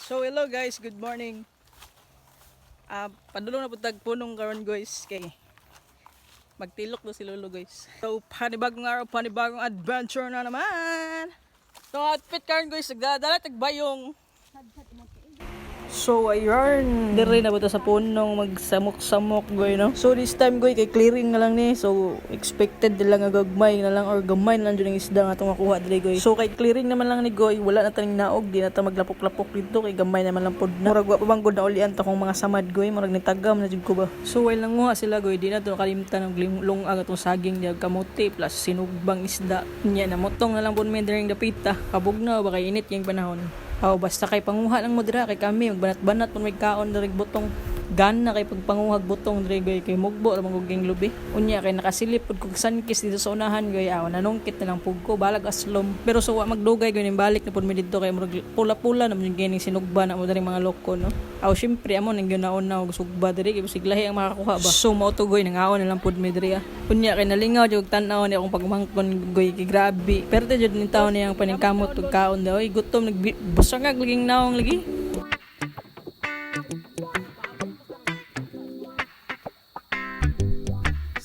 So hello guys, good morning. Padulong na putag punong karon guys kay magtilok do si Lolo guys. So panibagong araw, panibagong adventure na naman. So outfit karon guys, nagdadala tagbayong. So ayun, dire na buta sa punong magsamok-samok goy no. So this time goy kay clearing na lang ni. So expected lang nga gagmay na lang or gamay na lang jud ang isda nga atong makuha dire goy. So kay clearing naman lang ni goy, wala na taning naog, di na ta maglapok-lapok dito kay gamay naman lang pod na. Murag wa pa bang gud na ulian ta kung mga samad goy, murag nitagam na jud ko ba. So while nanguha sila goy, di na to kalimtan ng lungag atong saging diag kamote plus sinugbang isda. Nya na motong na lang pud may diring dapita. Kabugnaw ba kay init yang panahon. Basta kay panguha lang mo dira kay kami magbanat-banat pun may kaon diri butong gan na kay pagpanguhag butong diri kay mugbo ra maguging lubi unya kay nakasilip pud kog sankis dito sa unahan goy nanungkit na lang pug ko balag aslom pero so wa magdugay goy ning balik na pud mi didto kay murag pula-pula na yung gining sinugba na mo diri mga loko no syempre amo nang gyunaon na og sugba diri kay siglahi ang makakuha ba so mao to goy nangaon na lang pud mi diri unya kay nalingaw jud tan-aw ni akong pagmangkon goy kay grabe pero jud ning tawo niyang paningkamot ug kaon daw gutom nagbusangag laging naong lagi.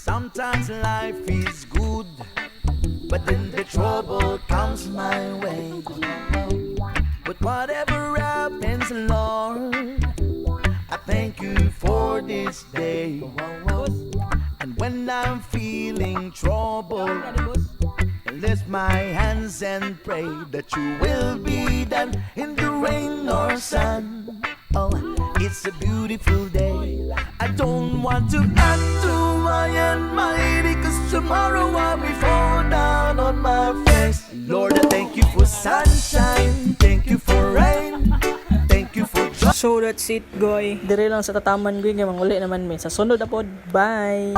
Sometimes life is good, but then the trouble comes my way. But whatever happens, Lord, I thank you for this day. And when I'm feeling trouble, I lift my hands and pray that you will be done in the rain or sun. Oh, it's a beautiful day. I don't want to act too high and mighty, cause tomorrow I'll be fall down on my face. Lord, I thank you for sunshine, thank you for rain, thank you for joy. So that's it goy. Dire lang sa tataman goy kay manguli naman mi. Sa sunod na pod. Bye.